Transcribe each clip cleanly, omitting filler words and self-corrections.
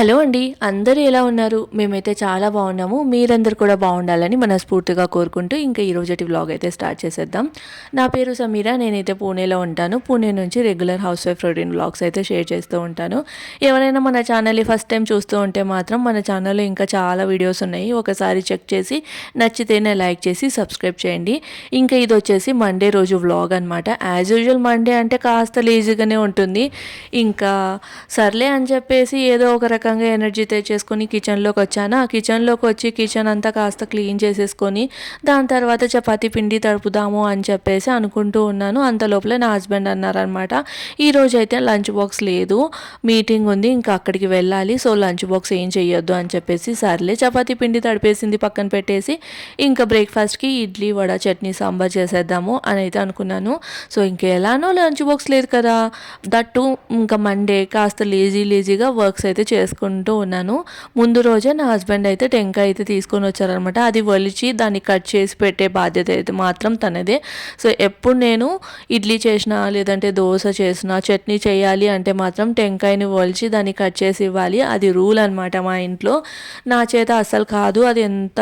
Hello అండి. అందరూ ఎలా ఉన్నారు? మేమైతే చాలా బాగున్నాము. మీరందరూ కూడా బాగుండాలని మనస్ఫూర్తిగా కోరుకుంటూ ఇంకా ఈరోజటి వ్లాగ్ అయితే స్టార్ట్ చేసేద్దాం. నా పేరు సమీర. నేనైతే పూణేలో ఉంటాను. పూణే నుంచి regular house wife routine vlogs అయితే షేర్ చేస్తూ ఉంటాను. ఎవరైనా మన ఛానల్ని ఫస్ట్ టైం చూస్తూ ఉంటే మాత్రం మన ఛానల్లో ఇంకా చాలా వీడియోస్ ఉన్నాయి. ఒకసారి చెక్ చేసి నచ్చితేనే లైక్ చేసి సబ్స్క్రైబ్ చేయండి. ఇంకా ఇది వచ్చేసి మండే రోజు వ్లాగ్ అనమాట. యాజ్ యూజువల్ మండే అంటే కాస్త లేజీగానే ఉంటుంది. ఇంకా సర్లే అని చెప్పేసి ఏదో ఒక రకంగా ఎనర్జీ తెచ్చేసుకొని కిచెన్లోకి వచ్చాను. ఆ కిచెన్లోకి వచ్చి కిచెన్ అంతా కాస్త క్లీన్ చేసేసుకొని దాని తర్వాత చపాతీ పిండి తడుపుదాము అని చెప్పేసి అనుకుంటూ ఉన్నాను. అంత లోపల నా హస్బెండ్ అన్నారనమాట, ఈరోజు అయితే లంచ్ బాక్స్ లేదు, మీటింగ్ ఉంది, ఇంకా అక్కడికి వెళ్ళాలి, సో లంచ్ బాక్స్ ఏం చెయ్యొద్దు అని చెప్పేసి సర్లే చపాతీ పిండి తడిపేసింది పక్కన పెట్టేసి ఇంకా బ్రేక్ఫాస్ట్కి ఇడ్లీ వడ చట్నీ సాంబార్ చేసేద్దాము అని అయితే అనుకున్నాను. సో ఇంకెలానో లంచ్ బాక్స్ లేదు కదా, దట్టు ఇంకా మండే కాస్త లేజీగా వర్క్స్ అయితే చేసుకుంటూ ఉన్నాను. ముందు రోజే నా హస్బెండ్ అయితే టెంకాయ అయితే తీసుకొని వచ్చారనమాట. అది ఒలిచి దాన్ని కట్ చేసి పెట్టే బాధ్యత అయితే మాత్రం తనదే. సో ఎప్పుడు నేను ఇడ్లీ చేసినా లేదంటే దోశ చేసినా చట్నీ చేయాలి అంటే మాత్రం టెంకాయని ఒలిచి దాన్ని కట్ చేసి ఇవ్వాలి. అది రూల్ అనమాట మా ఇంట్లో. నా చేత అస్సలు కాదు. అది ఎంత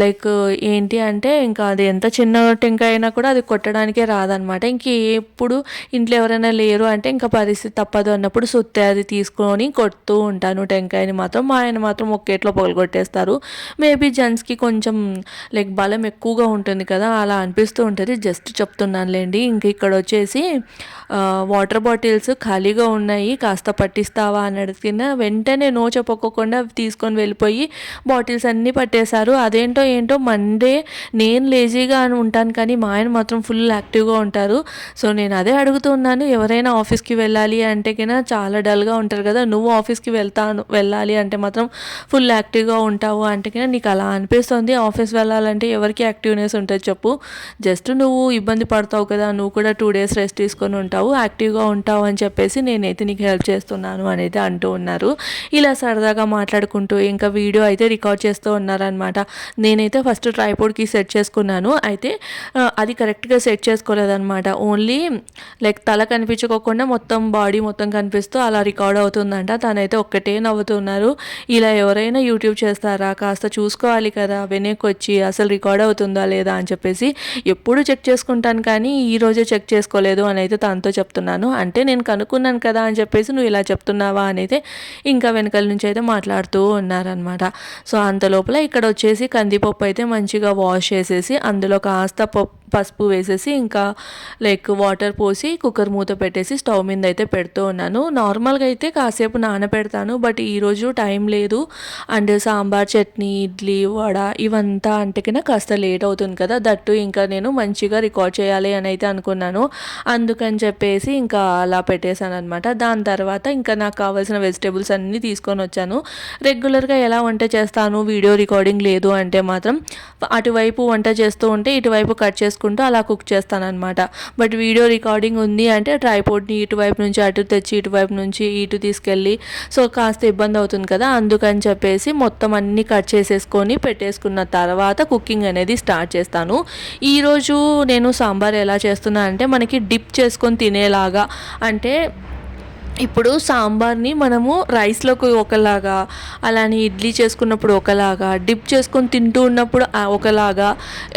లైక్ ఏంటి అంటే ఇంకా అది ఎంత చిన్న టెంకాయ అయినా కూడా అది కొట్టడానికే రాదనమాట. ఇంక ఎప్పుడు ఇంట్లో ఎవరైనా లేరు అంటే ఇంకా పరిస్థితి తప్పదు అన్నప్పుడు సుత్తే అది తీసుకొని కొడుతూ ఉంటాను టెంకాయని మాత్రం. మా ఆయన మాత్రం ఒకేట్లో పగలగొట్టేస్తారు. మేబీ జెంట్స్కి కొంచెం లైక్ బలం ఎక్కువగా ఉంటుంది కదా, అలా అనిపిస్తూ ఉంటుంది. జస్ట్ చెప్తున్నానులేండి. ఇంక ఇక్కడ వచ్చేసి వాటర్ బాటిల్స్ ఖాళీగా ఉన్నాయి, కాస్త పట్టిస్తావా అని అడిగిన వెంటనే నో చెప్పకోకుండా తీసుకొని వెళ్ళిపోయి బాటిల్స్ అన్నీ పట్టేశారు. అదేంటో ఏంటో మండే నేను లేజీగా అని ఉంటాను కానీ మా ఆయన మాత్రం ఫుల్ యాక్టివ్గా ఉంటారు. సో నేను అదే అడుగుతున్నాను, ఎవరైనా ఆఫీస్కి వెళ్ళాలి అంటే కన్నా చాలా డల్గా ఉంటారు కదా, నువ్వు ఆఫీస్కి వెళ్ళాలి అంటే మాత్రం ఫుల్ యాక్టివ్గా ఉంటావు అంటే కన్నా నీకు అలా అనిపిస్తుంది. ఆఫీస్ వెళ్ళాలంటే ఎవరికి యాక్టివ్నెస్ ఉంటుంది చెప్పు, జస్ట్ నువ్వు ఇబ్బంది పడతావు కదా, నువ్వు కూడా 2 days రెస్ట్ తీసుకొని ఉంటావు, యాక్టివ్గా ఉంటావు అని చెప్పేసి నేనైతే నీకు హెల్ప్ చేస్తున్నాను అని అయితే అంటూ ఉన్నారు. ఇలా సరదాగా మాట్లాడుకుంటూ ఇంకా వీడియో అయితే రికార్డ్ చేస్తూ ఉన్నారనమాట. నేనైతే ఫస్ట్ ట్రైపోడ్కి సెట్ చేసుకున్నాను. అయితే అది కరెక్ట్గా సెట్ చేసుకోలేదన్నమాట. ఓన్లీ లైక్ తల కనిపించుకోకుండా మొత్తం బాడీ మొత్తం కనిపిస్తూ అలా రికార్డ్ అవుతుందంట. తనైతే ఒక్కటే నవ్వుతున్నారు. ఇలా ఎవరైనా యూట్యూబ్ చేస్తారా, కాస్త చూసుకోవాలి కదా, వెనక్కి వచ్చి అసలు రికార్డ్ అవుతుందా లేదా అని చెప్పేసి ఎప్పుడు చెక్ చేసుకుంటాను కానీ ఈరోజే చెక్ చేసుకోలేదు అని అయితే తనతో చెప్తున్నాను. అంటే నేను కనుక్కున్నాను కదా అని చెప్పేసి నువ్వు ఇలా చెప్తున్నావా అని అయితే ఇంకా వెనకాల నుంచి అయితే మాట్లాడుతూ ఉన్నారనమాట. సో అంత లోపల ఇక్కడ వచ్చేసి కందిపప్పు అయితే మంచిగా వాష్ చేసేసి అందులో కాస్త పసుపు వేసేసి ఇంకా లైక్ వాటర్ పోసి కుక్కర్ మూత పెట్టేసి స్టవ్ మీద అయితే పెడుతూ ఉన్నాను. నార్మల్గా అయితే కాసేపు నానపెడతాను, బట్ ఈరోజు టైం లేదు. అండ్ సాంబార్ చట్నీ ఇడ్లీ వడ ఇవంతా అంటే కన్నా కాస్త లేట్ అవుతుంది కదా, దట్టు ఇంకా నేను మంచిగా రికార్డ్ చేయాలి అని అయితే అనుకున్నాను. అందుకని చెప్పేసి ఇంకా అలా పెట్టేశాను అనమాట. దాని తర్వాత ఇంకా నాకు కావాల్సిన వెజిటేబుల్స్ అన్నీ తీసుకొని వచ్చాను. రెగ్యులర్గా ఎలా వంట చేస్తాను, వీడియో రికార్డింగ్ లేదు అంటే మాత్రం అటువైపు వంట చేస్తూ ఉంటే ఇటువైపు కట్ చేసుకుంటూ అలా కుక్ చేస్తానన్నమాట. బట్ వీడియో రికార్డింగ్ ఉంది అంటే ట్రైపోడ్ని ఇటువైపు నుంచి అటు తెచ్చి ఇటువైపు నుంచి ఇటు తీసుకెళ్ళి సో కాస్త ఇబ్బంది అవుతుంది కదా, అందుకని చెప్పేసి మొత్తం అన్నీ కట్ చేసేసుకొని పెట్టేసుకున్న తర్వాత కుకింగ్ అనేది స్టార్ట్ చేస్తాను. ఈరోజు నేను సాంబార్ ఎలా చేస్తున్నా అంటే మనకి డిప్ చేసుకొని తినేలాగా, అంటే ఇప్పుడు సాంబార్ని మనము రైస్లోకి ఒకలాగా, అలానే ఇడ్లీ చేసుకున్నప్పుడు ఒకలాగా, డిప్ చేసుకొని తింటూ ఉన్నప్పుడు ఒకలాగా,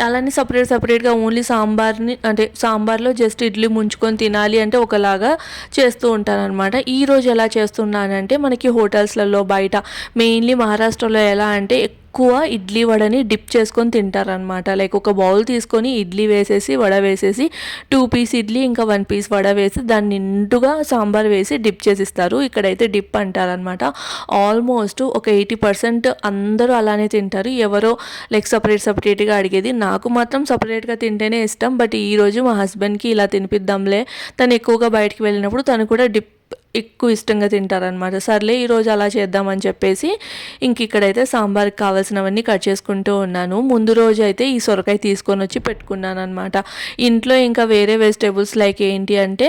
అలానే సపరేట్గా ఓన్లీ సాంబార్ని అంటే సాంబార్లో జస్ట్ ఇడ్లీ ముంచుకొని తినాలి అంటే ఒకలాగా చేస్తూ ఉంటాను అనమాట. ఈరోజు ఎలా చేస్తున్నానంటే మనకి హోటల్స్లలో బయట మెయిన్లీ మహారాష్ట్రలో ఎలా అంటే ఎక్కువ ఇడ్లీ వడని డిప్ చేసుకొని తింటారనమాట. లైక్ ఒక బౌల్ తీసుకొని ఇడ్లీ వేసేసి వడ వేసేసి 2 పీస్ ఇడ్లీ ఇంకా 1 పీస్ వడ వేసి దాన్ని నిండుగా సాంబార్ వేసి డిప్ చేసిస్తారు. ఇక్కడైతే డిప్ అంటారనమాట. ఆల్మోస్ట్ ఒక 80% అందరూ అలానే తింటారు. ఎవరో లైక్ సపరేట్గా అడిగేది, నాకు మాత్రం సపరేట్గా తింటేనే ఇష్టం. బట్ ఈరోజు మా హస్బెండ్కి ఇలా తినిపిద్దాంలే, తను ఎక్కువగా బయటికి వెళ్ళినప్పుడు తను కూడా డిప్ ఎక్కువ ఇష్టంగా తింటారనమాట. సర్లే ఈరోజు అలా చేద్దామని చెప్పేసి ఇంక ఇక్కడైతే సాంబార్కి కావాల్సినవన్నీ కట్ చేసుకుంటూ ఉన్నాను. ముందు రోజు అయితే ఈ సొరకాయ తీసుకొని వచ్చి పెట్టుకున్నాను అనమాట. ఇంట్లో ఇంకా వేరే వెజిటేబుల్స్ లైక్ ఏంటి అంటే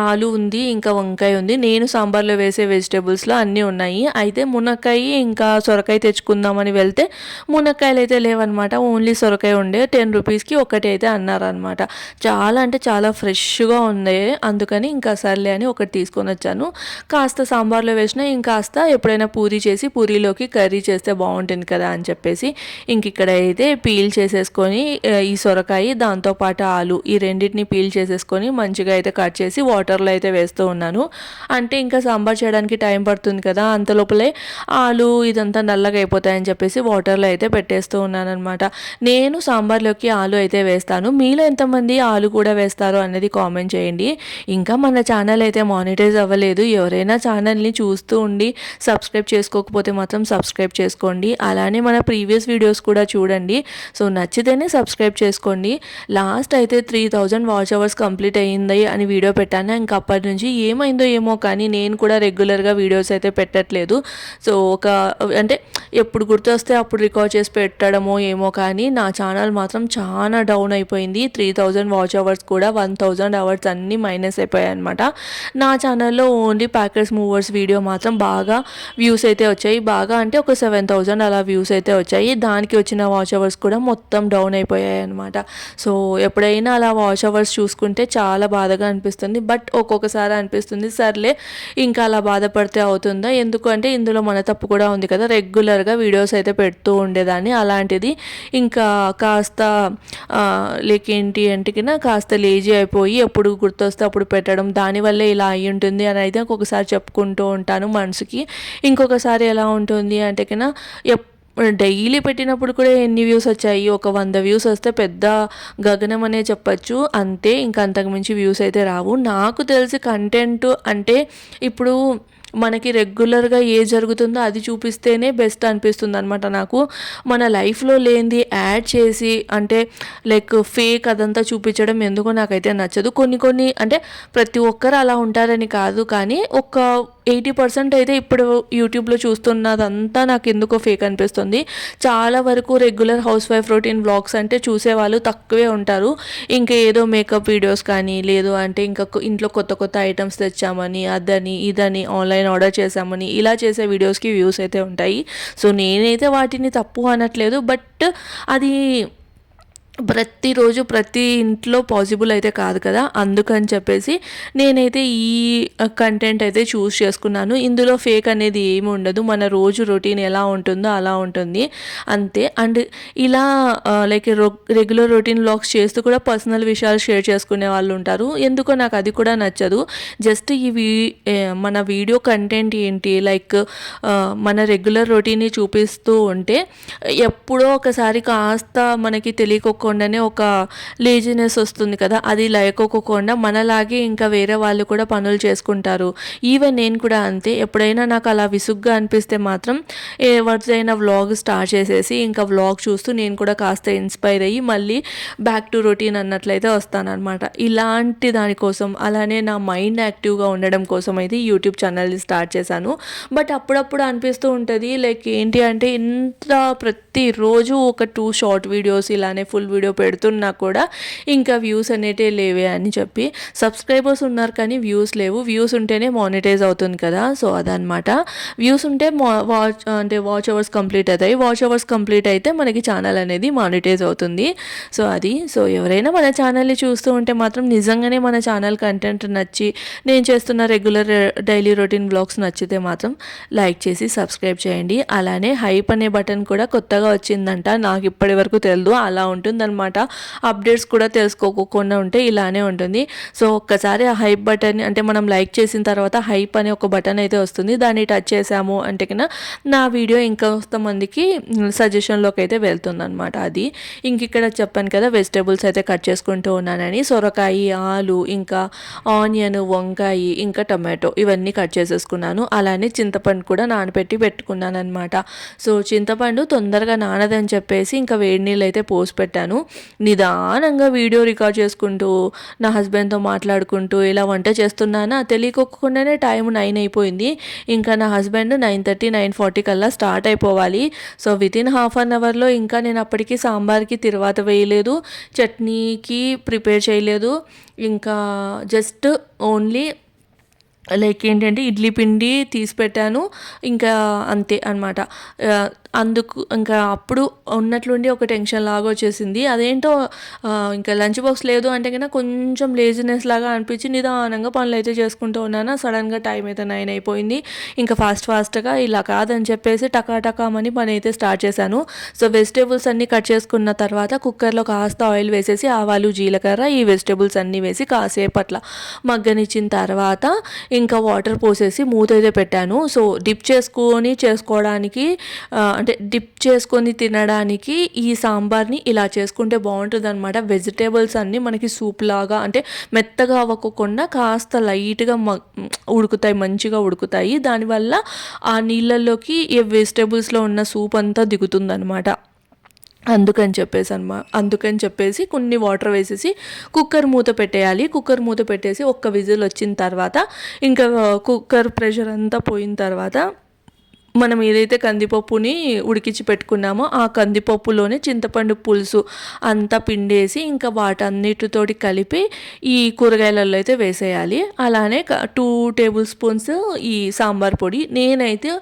ఆలు ఉంది, ఇంకా వంకాయ ఉంది. నేను సాంబార్లో వేసే వెజిటేబుల్స్లో అన్నీ ఉన్నాయి. అయితే మునక్కాయ ఇంకా సొరకాయ తెచ్చుకుందామని వెళ్తే మునక్కాయలు అయితే లేవన్నమాట. ఓన్లీ సొరకాయ ఉండే. 10 రూపీస్కి ఒకటి అయితే అన్నారనమాట. చాలా అంటే చాలా ఫ్రెష్గా ఉంది. అందుకని ఇంకా సర్లే అని ఒకటి తీసుకొని వచ్చాను. వేస్తాను. కాస్త సాంబార్లో వేసినా ఇంకాస్త ఎప్పుడైనా పూరీ చేసి పూరీలోకి కర్రీ చేస్తే బాగుంటుంది కదా అని చెప్పేసి ఇక్కడ అయితే పీల్ చేసేసుకొని ఈ సొరకాయ దాంతోపాటు ఆలు ఈ రెండింటిని పీల్ చేసేసుకొని మంచిగా అయితే కట్ చేసి వాటర్లో అయితే వేస్తూ ఉన్నాను. అంటే ఇంకా సాంబార్ చేయడానికి టైం పడుతుంది కదా, అంత లోపలే ఆలు ఇదంతా నల్లగా అయిపోతాయని చెప్పేసి వాటర్లో అయితే పెట్టేస్తూ ఉన్నాను అనమాట. నేను సాంబార్లోకి ఆలు అయితే వేస్తాను. మీలో ఎంతమంది ఆలు కూడా వేస్తారో అనేది కామెంట్ చేయండి. ఇంకా మన ఛానల్ అయితే మానిటైజ్ అవ్వలేదు. ఎవరైనా ఛానల్ని చూస్తూ ఉండి సబ్స్క్రైబ్ చేసుకోకపోతే మాత్రం సబ్స్క్రైబ్ చేసుకోండి. అలానే మన ప్రీవియస్ వీడియోస్ కూడా చూడండి. సో నచ్చితేనే సబ్స్క్రైబ్ చేసుకోండి. లాస్ట్ అయితే 3000 వాచ్ అవర్స్ కంప్లీట్ అయ్యింది అని వీడియో పెట్టాను. ఇంకా అప్పటి నుంచి ఏమైందో ఏమో కానీ నేను కూడా రెగ్యులర్గా వీడియోస్ అయితే పెట్టట్లేదు. సో అంటే ఎప్పుడు గుర్తొస్తే అప్పుడు రికార్డ్ చేసి పెట్టడమో ఏమో కానీ నా ఛానల్ మాత్రం చాలా డౌన్ అయిపోయింది. 3000 వాచ్ అవర్స్ కూడా 1000 అవర్స్ అన్నీ మైనస్ అయిపోయాయి అనమాట. నా ఛానల్లో ఓన్లీ ప్యాకర్స్ మూవర్స్ వీడియో మాత్రం బాగా వ్యూస్ అయితే వచ్చాయి. బాగా అంటే ఒక 7000 అలా వ్యూస్ అయితే వచ్చాయి. దానికి వచ్చిన వాచ్ అవర్స్ కూడా మొత్తం డౌన్ అయిపోయాయి అనమాట. సో ఎప్పుడైనా అలా వాచ్ అవర్స్ చూసుకుంటే చాలా బాధగా అనిపిస్తుంది. బట్ ఒక్కొక్కసారి అనిపిస్తుంది సర్లే ఇంకా అలా బాధపడితే అవుతుందా, ఎందుకంటే ఇందులో మన తప్పు కూడా ఉంది కదా, రెగ్యులర్గా వీడియోస్ అయితే పెడుతూ ఉండేదాన్ని. అలాంటిది ఇంకా కాస్త ఏంటి అంటే కాస్త లేజీ అయిపోయి ఎప్పుడు గుర్తొస్తే అప్పుడు పెట్టడం, దానివల్లే ఇలా అయి ఉంటుంది అని అయితే ఒక్కొక్కసారి చెప్పుకుంటూ ఉంటాను మనసుకి. ఇంకొకసారి ఎలా ఉంటుంది అంటే డైలీ పెట్టినప్పుడు కూడా ఎన్ని వ్యూస్ వచ్చాయి, ఒక 100 వ్యూస్ వస్తే పెద్ద గగనం అనే చెప్పచ్చు, అంతే. ఇంకా అంతకుమించి వ్యూస్ అయితే రావు. నాకు తెలిసి కంటెంట్ అంటే ఇప్పుడు మనకి రెగ్యులర్గా ఏ జరుగుతుందో అది చూపిస్తేనే బెస్ట్ అనిపిస్తుంది అనమాట నాకు. మన లైఫ్లో లేనిది యాడ్ చేసి అంటే ఫేక్ అదంతా చూపించడం ఎందుకో నాకైతే నచ్చదు. కొన్ని అంటే ప్రతి ఒక్కరు అలా ఉంటారని కాదు, కానీ ఒక 80% అయితే ఇప్పుడు యూట్యూబ్లో చూస్తున్నదంతా నాకు ఎందుకో ఫేక్ అనిపిస్తుంది. చాలా వరకు regular house wife routine vlogs అంటే చూసేవాళ్ళు తక్కువే ఉంటారు. ఇంకా ఏదో మేకప్ వీడియోస్ కానీ లేదు అంటే ఇంకా ఇంట్లో కొత్త కొత్త ఐటమ్స్ తెచ్చామని అదని ఇదని ఆన్లైన్ ఆర్డర్ చేసామని ఇలా చేసే వీడియోస్కి వ్యూస్ అయితే ఉంటాయి. సో నేనైతే వాటిని తప్పు అనట్లేదు, బట్ అది ప్రతిరోజు ప్రతి ఇంట్లో పాసిబుల్ అయితే కాదు కదా, అందుకని చెప్పేసి నేనైతే ఈ కంటెంట్ అయితే చూస్ చేసుకున్నాను. ఇందులో ఫేక్ అనేది ఏమి ఉండదు, మన రోజు రొటీన్ ఎలా ఉంటుందో అలా ఉంటుంది అంతే. అండ్ ఇలా రెగ్యులర్ రొటీన్ వ్లాగ్స్ చేస్తూ కూడా పర్సనల్ విషయాలు షేర్ చేసుకునే వాళ్ళు ఉంటారు. ఎందుకో నాకు అది కూడా నచ్చదు. జస్ట్ మన వీడియో కంటెంట్ ఏంటి మన రెగ్యులర్ రొటీన్ని చూపిస్తూ ఉంటే ఎప్పుడో ఒకసారి కాస్త మనకి తెలియకోకుండానే ఒక లేజినెస్ వస్తుంది కదా, అది లేకోకుండా మనలాగే ఇంకా వేరే వాళ్ళు కూడా పనులు చేసుకుంటారు. ఈవెన్ నేను కూడా అంతే. ఎప్పుడైనా నాకు అలా విసుగ్గా అనిపిస్తే మాత్రం ఎవరిదైనా వ్లాగ్ స్టార్ట్ చేసేసి ఇంకా వ్లాగ్ చూస్తూ నేను కూడా కాస్త ఇన్స్పైర్ అయ్యి మళ్ళీ బ్యాక్ టు రొటీన్ అన్నట్లయితే వస్తానన్నమాట. ఇలాంటి దానికోసం అలానే నా మైండ్ యాక్టివ్గా ఉండడం కోసం అయితే యూట్యూబ్ ఛానల్ని స్టార్ట్ చేశాను. బట్ అప్పుడప్పుడు అనిపిస్తూ ఉంటుంది ఏంటి అంటే ఇంత ప్రతిరోజు ఒక 2 షార్ట్ వీడియోస్ ఇలానే ఫుల్ వీడియో పెడుతున్నా కూడా ఇంకా వ్యూస్ అనేటే లేవే అని చెప్పి. సబ్స్క్రైబర్స్ ఉన్నారు కానీ వ్యూస్ లేవు. వ్యూస్ ఉంటేనే మానిటైజ్ అవుతుంది కదా, సో అదనమాట. వ్యూస్ ఉంటే వాచ్ అవర్స్ కంప్లీట్ అవుతాయి. వాచ్ అవర్స్ కంప్లీట్ అయితే మనకి ఛానల్ అనేది మానిటైజ్ అవుతుంది. సో అది. సో ఎవరైనా మన ఛానల్ని చూస్తూ ఉంటే మాత్రం నిజంగానే మన ఛానల్ కంటెంట్ నచ్చి నేను చేస్తున్న రెగ్యులర్ డైలీ రొటీన్ వ్లాగ్స్ నచ్చితే మాత్రం లైక్ చేసి సబ్స్క్రైబ్ చేయండి. అలానే హైప్ అనే బటన్ కూడా కొత్తగా వచ్చిందంట, నాకు ఇప్పటి వరకు తెలియదు. అలా ఉంటుందన్నమాట. అప్డేట్స్ కూడా తెలుసుకోకుండా ఉంటే ఇలానే ఉంటుంది. సో ఒక్కసారి ఆ హైప్ బటన్ అంటే మనం లైక్ చేసిన తర్వాత హైప్ అనే ఒక బటన్ అయితే వస్తుంది, దాన్ని టచ్ చేసాము అంటే నా వీడియో ఇంకా మందికి సజెషన్లోకి అయితే వెళ్తుంది అనమాట. అది ఇక్కడ చెప్పాను కదా వెజిటేబుల్స్ అయితే కట్ చేసుకుంటూ ఉన్నానని. సొరకాయ, ఆలు, ఇంకా ఆనియన్, వంకాయ, ఇంకా టమాటో ఇవన్నీ కట్ చేసేసుకున్నాను. అలానే చింతపండు కూడా నానబెట్టి పెట్టుకున్నాను అనమాట. సో చింతపండు తొందరగా నానదని చెప్పేసి ఇంకా వేడి నీళ్ళు అయితే పోసి పెట్టాను. నిదానంగా వీడియో రికార్డ్ చేసుకుంటూ నా హస్బెండ్తో మాట్లాడుకుంటూ ఇలా వంట చేస్తున్నానా, తెలియకోకుండానే టైం 9 అయిపోయింది. ఇంకా నా హస్బెండ్ 9:30, 9:40 కల్లా స్టార్ట్ అయిపోవాలి. సో వితిన్ హాఫ్ అన్ అవర్లో ఇంకా నేను అప్పటికి సాంబార్కి తిరువాత వేయలేదు, చట్నీకి ప్రిపేర్ చేయలేదు, ఇంకా జస్ట్ ఓన్లీ లైక్ ఏంటంటే ఇడ్లీ పిండి తీసి పెట్టాను. ఇంకా అంతే అనమాట. అందుకు ఇంకా అప్పుడు ఉన్నట్లుండి ఒక టెన్షన్ లాగా వచ్చేసింది. అదేంటో ఇంకా లంచ్ బాక్స్ లేదు అంటే కన్నా కొంచెం లేజినెస్ లాగా అనిపించి నిదానంగా పనులు అయితే చేసుకుంటూ ఉన్నాను. సడన్గా టైం అయితే 9 అయిపోయింది. ఇంకా ఫాస్ట్గా ఇలా కాదని చెప్పేసి టకామని పని అయితే స్టార్ట్ చేశాను. సో వెజిటేబుల్స్ అన్నీ కట్ చేసుకున్న తర్వాత కుక్కర్లో కాస్త ఆయిల్ వేసేసి ఆవాలు, జీలకర్ర, ఈ వెజిటేబుల్స్ అన్నీ వేసి కాసేపు అట్లా మగ్గనిచ్చిన తర్వాత ఇంకా వాటర్ పోసేసి మూత అయితే పెట్టాను. సో డిప్ చేసుకోవడానికి అంటే డిప్ చేసుకొని తినడానికి ఈ సాంబార్ని ఇలా చేసుకుంటే బాగుంటుంది అనమాట. వెజిటేబుల్స్ అన్నీ మనకి సూప్ లాగా అంటే మెత్తగా అవ్వకుండా కాస్త లైట్గా ఉడుకుతాయి, మంచిగా ఉడుకుతాయి. దానివల్ల ఆ నీళ్ళల్లోకి ఈ వెజిటేబుల్స్లో ఉన్న సూప్ అంతా దిగుతుందనమాట. అందుకని చెప్పేసి కొన్ని వాటర్ వేసేసి కుక్కర్ మూత పెట్టేయాలి. కుక్కర్ మూత పెట్టేసి ఒక్క విజిల్ వచ్చిన తర్వాత ఇంకా కుక్కర్ ప్రెషర్ అంతా పోయిన తర్వాత మనం ఏదైతే కందిపప్పుని ఉడికించి పెట్టుకున్నామో ఆ కందిపప్పులోనే చింతపండు పులుసు అంతా పిండేసి ఇంకా వాటన్నిటితోటి కలిపి ఈ కూరగాయలలో అయితే వేసేయాలి. అలానే 2 టేబుల్ స్పూన్స్ ఈ సాంబార్ పొడి. నేనైతే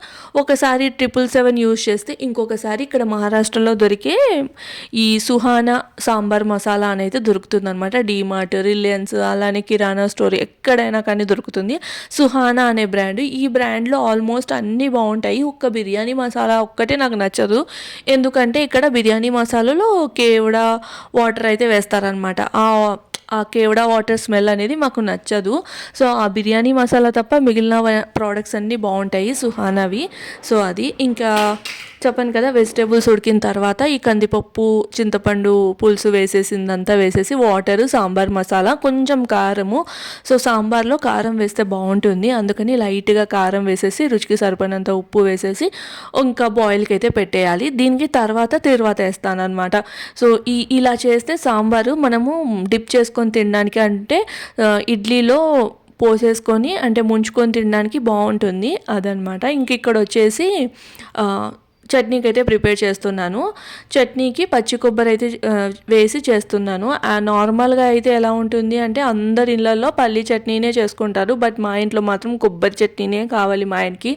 ఒకసారి 777 యూజ్ చేస్తే ఇంకొకసారి ఇక్కడ మహారాష్ట్రలో దొరికే ఈ సుహానా సాంబార్ మసాలా అని అయితే దొరుకుతుందనమాట. డీమార్ట్, రిలయన్స్, అలానే కిరాణా స్టోర్ ఎక్కడైనా కానీ దొరుకుతుంది సుహానా అనే బ్రాండ్. ఈ బ్రాండ్లో ఆల్మోస్ట్ అన్నీ బాగుంటాయి. ఒక్క బిర్యానీ మసాలా ఒక్కటే నాకు నచ్చదు. ఎందుకంటే ఇక్కడ బిర్యానీ మసాలాలో కేవడా వాటర్ అయితే వేస్తారనమాట. ఆ కేవడా వాటర్ స్మెల్ అనేది మాకు నచ్చదు. సో ఆ బిర్యానీ మసాలా తప్ప మిగిలిన ప్రోడక్ట్స్ అన్నీ బాగుంటాయి సుహానావి. సో అది ఇంకా చెప్పాను కదా, వెజిటేబుల్స్ ఉడికిన తర్వాత ఈ కందిపప్పు, చింతపండు పులుసు వేసేసిందంతా వేసేసి వాటరు, సాంబార్ మసాలా, కొంచెం కారము. సో సాంబార్లో కారం వేస్తే బాగుంటుంది, అందుకని లైట్గా కారం వేసేసి రుచికి సరిపడినంత ఉప్పు వేసేసి ఇంకా బాయిల్కి అయితే పెట్టేయాలి. దీనికి తర్వాత వేస్తాను అనమాట. సో ఇలా చేస్తే సాంబారు మనము డిప్ చేసుకొని తినడానికి అంటే ఇడ్లీలో పోసేసుకొని అంటే ముంచుకొని తినడానికి బాగుంటుంది అదనమాట. ఇంక ఇక్కడ వచ్చేసి చట్నీకి అయితే ప్రిపేర్ చేస్తున్నాను. చట్నీకి పచ్చి కొబ్బరి అయితే వేసి చేస్తున్నాను. నార్మల్గా అయితే ఎలా ఉంటుంది అంటే అందరి ఇళ్ళల్లో పల్లి చట్నీనే చేసుకుంటారు, బట్ మా ఇంట్లో మాత్రం కొబ్బరి చట్నీనే కావాలి. మా ఆయనకి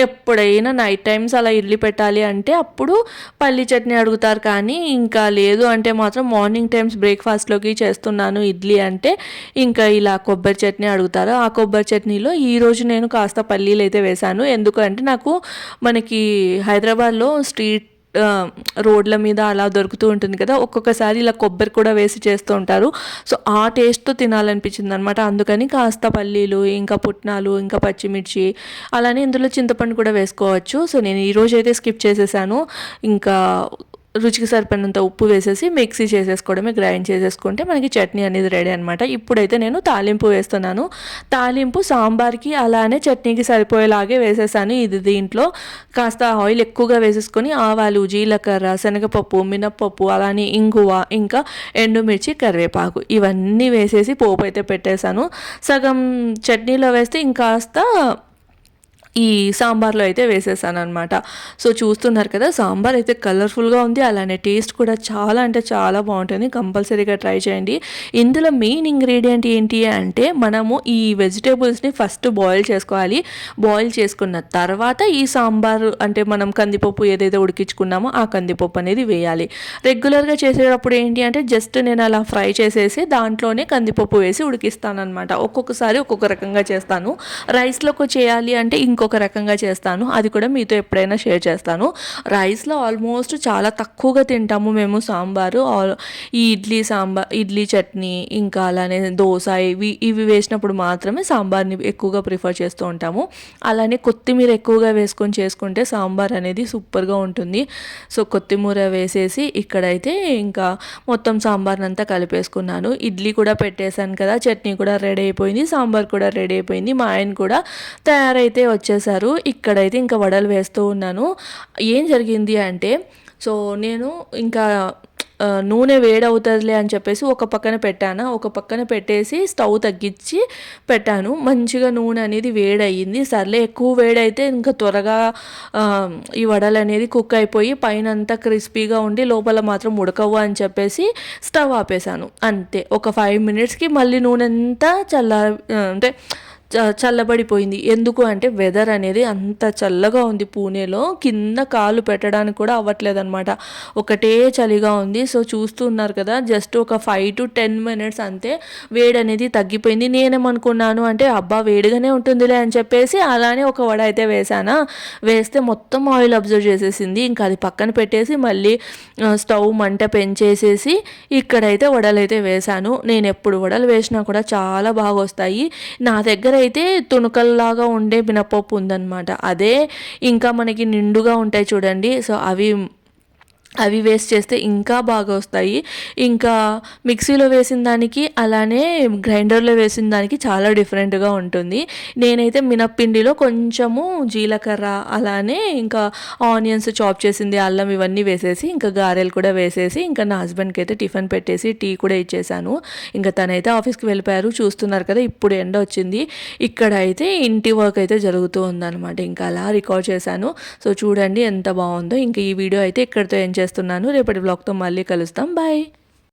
ఎప్పుడైనా నైట్ టైమ్స్ అలా ఇడ్లీ పెట్టాలి అంటే అప్పుడు పల్లి చట్నీ అడుగుతారు, కానీ ఇంకా లేదు అంటే మాత్రం మార్నింగ్ టైమ్స్ బ్రేక్ఫాస్ట్లోకి చేస్తున్నాను ఇడ్లీ అంటే ఇంకా ఇలా కొబ్బరి చట్నీ అడుగుతారు. ఆ కొబ్బరి చట్నీలో ఈరోజు నేను కాస్త పల్లీలు అయితే వేశాను. ఎందుకంటే నాకు మనకి హైదరాబాద్లో స్ట్రీట్ రోడ్ల మీద అలా దొరుకుతూ ఉంటుంది కదా, ఒక్కొక్కసారి ఇలా కొబ్బరి కూడా వేసి చేస్తూ ఉంటారు. సో ఆ టేస్ట్తో తినాలనిపించింది అనమాట. అందుకని కాస్త పల్లీలు, ఇంకా పుట్నాలు, ఇంకా పచ్చిమిర్చి, అలానే ఇందులో చింతపండు కూడా వేసుకోవచ్చు. సో నేను ఈరోజు అయితే స్కిప్ చేసేసాను. ఇంకా రుచికి సరిపడినంత ఉప్పు వేసేసి మిక్సీ చేసేసుకోవడమే, గ్రైండ్ చేసేసుకుంటే మనకి చట్నీ అనేది రెడీ అనమాట. ఇప్పుడైతే నేను తాలింపు వేస్తున్నాను. తాలింపు సాంబార్కి అలానే చట్నీకి సరిపోయేలాగే వేసేసాను. ఇది దీంట్లో కాస్త ఆయిల్ ఎక్కువగా వేసేసుకొని ఆవాలు, జీలకర్ర, శనగపప్పు, మినప్పప్పు, అలానే ఇంగువ, ఇంకా ఎండుమిర్చి, కరివేపాకు ఇవన్నీ వేసేసి పోపు అయితే పెట్టేశాను. సగం చట్నీలో వేస్తే ఇంకాస్త ఈ సాంబార్లో అయితే వేసేసాను అనమాట. సో చూస్తున్నారు కదా, సాంబార్ అయితే కలర్ఫుల్గా ఉంది, అలానే టేస్ట్ కూడా చాలా అంటే చాలా బాగుంటుంది. కంపల్సరీగా ట్రై చేయండి. ఇందులో మెయిన్ ఇంగ్రీడియంట్ ఏంటి అంటే మనము ఈ వెజిటేబుల్స్ని ఫస్ట్ బాయిల్ చేసుకోవాలి. బాయిల్ చేసుకున్న తర్వాత ఈ సాంబార్ అంటే మనం కందిపప్పు ఏదైతే ఉడికించుకున్నామో ఆ కందిపప్పు అనేది వేయాలి. రెగ్యులర్గా చేసేటప్పుడు ఏంటి అంటే జస్ట్ నేను అలా ఫ్రై చేసేసి దాంట్లోనే కందిపప్పు వేసి ఉడికిస్తానమాట. ఒక్కొక్కసారి ఒక్కొక్క రకంగా చేస్తాను. రైస్లోకి చేయాలి అంటే ఇంకొక రకంగా చేస్తాను, అది కూడా మీతో ఎప్పుడైనా షేర్ చేస్తాను. రైస్లో ఆల్మోస్ట్ చాలా తక్కువగా తింటాము మేము సాంబారు. ఈ ఇడ్లీ చట్నీ, ఇంకా అలానే దోశ ఇవి వేసినప్పుడు మాత్రమే సాంబార్ని ఎక్కువగా ప్రిఫర్ చేస్తూ ఉంటాము. అలానే కొత్తిమీర ఎక్కువగా వేసుకొని చేసుకుంటే సాంబార్ అనేది సూపర్గా ఉంటుంది. సో కొత్తిమీర వేసేసి ఇక్కడైతే ఇంకా మొత్తం సాంబార్ని అంతా కలిపేసుకున్నాను. ఇడ్లీ కూడా పెట్టేశాను కదా, చట్నీ కూడా రెడీ అయిపోయింది, సాంబార్ కూడా రెడీ అయిపోయింది. మా ఆయన కూడా తయారైతే వచ్చేసారు. ఇక్కడైతే ఇంకా వడలు వేస్తూ ఉన్నాను. ఏం జరిగింది అంటే సో నేను ఇంకా నూనె వేడవుతుందిలే అని చెప్పేసి ఒక పక్కన పెట్టేసి స్టవ్ తగ్గించి పెట్టాను. మంచిగా నూనె అనేది వేడయ్యింది. సర్లే, ఎక్కువ వేడైతే ఇంకా త్వరగా ఈ వడలు అనేది కుక్ అయిపోయి పైన అంతా క్రిస్పీగా ఉండి లోపల మాత్రం ఉడకవు అని చెప్పేసి స్టవ్ ఆపేసాను. అంతే, ఒక 5 minutesకి మళ్ళీ నూనె అంతా అంటే చల్లబడిపోయింది. ఎందుకు అంటే వెదర్ అనేది అంత చల్లగా ఉంది పూణేలో, కింద కాలు పెట్టడానికి కూడా అవ్వట్లేదనమాట. ఒకటే చలిగా ఉంది. సో చూస్తూ ఉన్నారు కదా, జస్ట్ ఒక 5 to 10 minutes అంతే వేడనేది తగ్గిపోయింది. నేనేమనుకున్నాను అంటే అబ్బా వేడిగానే ఉంటుందిలే అని చెప్పేసి అలానే ఒక వడ అయితే వేసానా, వేస్తే మొత్తం ఆయిల్ అబ్జర్వ్ చేసేసింది. ఇంకా అది పక్కన పెట్టేసి మళ్ళీ స్టవ్ మంట పెంచేసేసి ఇక్కడైతే వడలైతే వేశాను. నేను ఎప్పుడు వడలు వేసినా కూడా చాలా బాగా వస్తాయి. నా దగ్గర అయితే తుణుకల్లాగా ఉండే మినపప్పు ఉందన్నమాట. అదే ఇంకా మనకి నిండుగా ఉంటాయి చూడండి, సో అవి వేస్ట్ చేస్తే ఇంకా బాగా వస్తాయి. ఇంకా మిక్సీలో వేసిన దానికి అలానే గ్రైండర్లో వేసిన దానికి చాలా డిఫరెంట్గా ఉంటుంది. నేనైతే మినప్పిండిలో కొంచెము జీలకర్ర అలానే ఇంకా ఆనియన్స్ చాప్ చేసింది, అల్లం ఇవన్నీ వేసేసి ఇంకా గారెలు కూడా వేసేసి ఇంకా నా హస్బెండ్కి అయితే టిఫిన్ పెట్టేసి టీ కూడా ఇచ్చేసాను. ఇంకా తనైతే ఆఫీస్కి వెళ్ళిపోయారు. చూస్తున్నారు కదా ఇప్పుడు ఎండ వచ్చింది. ఇక్కడ అయితే ఇంటి వర్క్ అయితే జరుగుతూ ఉందన్నమాట. ఇంకా అలా రికార్డ్ చేశాను. సో చూడండి ఎంత బాగుందో. ఇంకా ఈ వీడియో అయితే ఇక్కడితో చేస్తున్నాను. రేపటి వ్లాగ్తో మళ్ళీ కలుస్తాం. బాయ్.